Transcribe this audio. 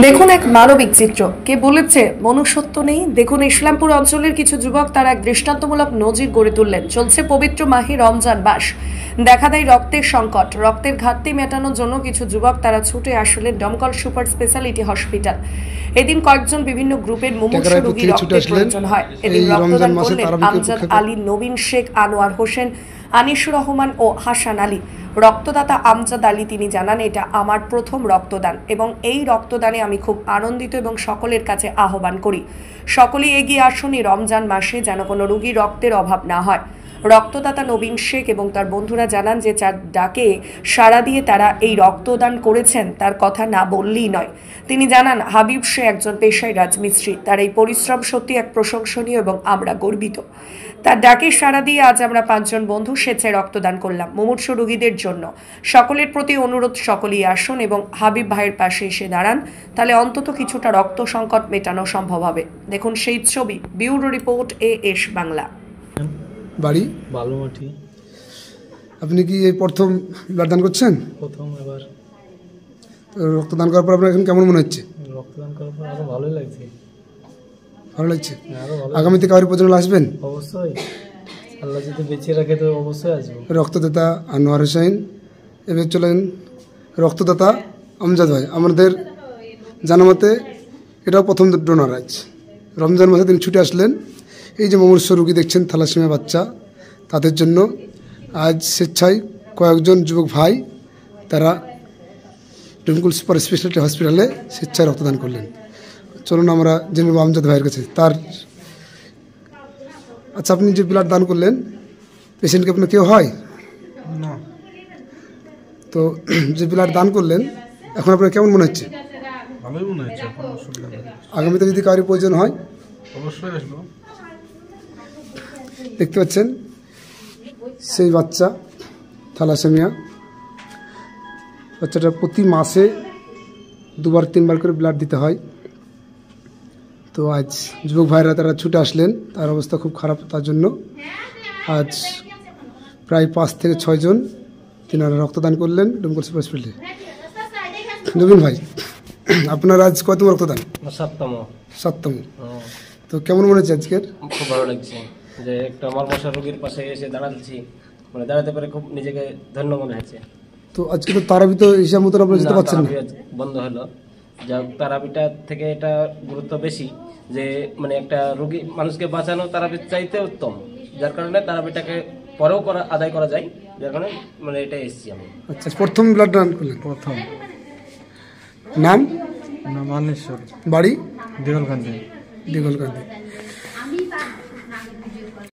দেখুন এক মানবিক চিত্র। কে বলেছে মনুষ্যত্ব নেই? দেখুন ইসলামপুর অঞ্চলের কিছু যুবক তারা এক দৃষ্টান্তমূলক নজির গড়ে তুললেন। চলছে পবিত্র মাহে রমজান মাস, দেখা দেয় রক্তের সংকট, রক্তের ঘাটতি মেটানোর জন্য কিছু যুবক তারা ছুটে আসলেন দমকল সুপার স্পেশালিটি হসপিটাল। এদিন কয়েকজন বিভিন্ন গ্রুপের মুমূর্ষু রোগীর রক্তের প্রয়োজন হয়। এদিন রক্তদান করলেন আমজাদ আলী, নবীন শেখ, আনোয়ার হোসেন, আনিসুর রহমান ও হাসান আলী। রক্তদাতা আমজাদ আলী তিনি জানান, এটা আমার প্রথম রক্তদান এবং এই রক্তদানে আমি খুব আনন্দিত এবং সকলের কাছে আহ্বান করি সকলেই এগিয়ে আসুন এই রমজান মাসে, যেন কোনো রোগী রক্তের অভাব না হয়। রক্তদাতা নবীন শেখ এবং তার বন্ধুরা জানান যে যার ডাকে সাড়া দিয়ে তারা এই রক্তদান করেছেন তার কথা না বললেই নয়। তিনি জানান, হাবিব সে একজন পেশায় রাজমিস্ত্রি, তার এই পরিশ্রম সত্যি এক প্রশংসনীয় এবং আমরা গর্বিত। তার ডাকে সাড়া দিয়ে আজ আমরা 5 জন বন্ধু স্বেচ্ছায় রক্তদান করলাম মুমূর্ষু রোগীদের জন্য। সকলের প্রতি অনুরোধ, সকলেই আসুন এবং হাবিব ভাইয়ের পাশে এসে দাঁড়ান, তাহলে অন্তত কিছুটা রক্ত সংকট মেটানো সম্ভব হবে। দেখুন সেই ছবি, ব্যুরো রিপোর্ট AS বাংলা। বাড়ি বালুমাটি। আপনি কি এই প্রথম ব্লাড দান করছেন? প্রথম এবার রক্তদান করার পর আপনার এখন কেমন মনে হচ্ছে? রক্তদান করার পর আরো ভালোই লাগছে। ভালো লাগছে? আরো ভালো। আগামীতে কাউরি প্রয়োজন আসবেন? অবশ্যই, আল্লাহ যদি বেঁচে রাখে তো অবশ্যই আসবো। রক্তদাতা আনোয়ার হোসেন, এবার চলেন রক্তদাতা আমজাদ ভাই। আমাদের জানা মতে এটাও প্রথম ডোনার। আজ রমজান মাসে তিনি ছুটে আসলেন এই যে মুমূর্ষু রোগী দেখছেন, থ্যালাসেমিয়া বাচ্চা, তাদের জন্য আজ স্বেচ্ছায় কয়েকজন যুবক ভাই তারা ডমকল সুপার স্পেশালিটি হসপিটালে স্বেচ্ছায় রক্তদান করলেন। চলুন আমরা জেনে নেব আমজাদ ভাইয়ের কাছে তার। আচ্ছা, আপনি যে ব্লাড দান করলেন, পেশেন্টকে আপনার কেউ হয় না? তো যে ব্লাড দান করলেন এখন আপনার কেমন মনে হচ্ছে? ভালোই মনে হচ্ছে। আগামীতে যদি কারোর প্রয়োজন হয় অবশ্যই আসবো। দেখতে পাচ্ছেন সেই বাচ্চা থ্যালাসেমিয়া বাচ্চাটা প্রতি মাসে 2-3 বার করে ব্লাড দিতে হয়। তো আজ যুবক ভাইরা তারা ছুটে আসলেন, তার অবস্থা খুব খারাপ, তার জন্য আজ প্রায় 5 থেকে 6 জন তিনারা রক্তদান করলেন ডমকল সুপার হসপিটালে। নবীন ভাই, আপনার আজ কতম রক্তদান? 7তম। তো কেমন মনে হচ্ছে আজকের? খুব ভালো লাগছে যে একটা মরমশা রোগীর পাশে এসে দাঁড়াচ্ছি, মানে দাঁড়াতে পারে খুব নিজেকে ধন্য মনে হচ্ছে। তো আজকে তো তারাবি তো হিসাব মতো আপনারা যেতে পারছেন না, বন্ধ হলো। যা তারাবিটা থেকে এটা গুরুত্ব বেশি, যে মানে একটা রোগী মানুষকে বাঁচানো তারাবির চাইতে উত্তম, যার কারণে তারাবিটাকে পরেও আদায় করা যায়, যার কারণে মানে এটা এসেছি আমি। আচ্ছা, প্রথম ব্লাড দান করলেন? প্রথম। নাম? মানেশ্বর। বাড়ি? দিগলকান্দি।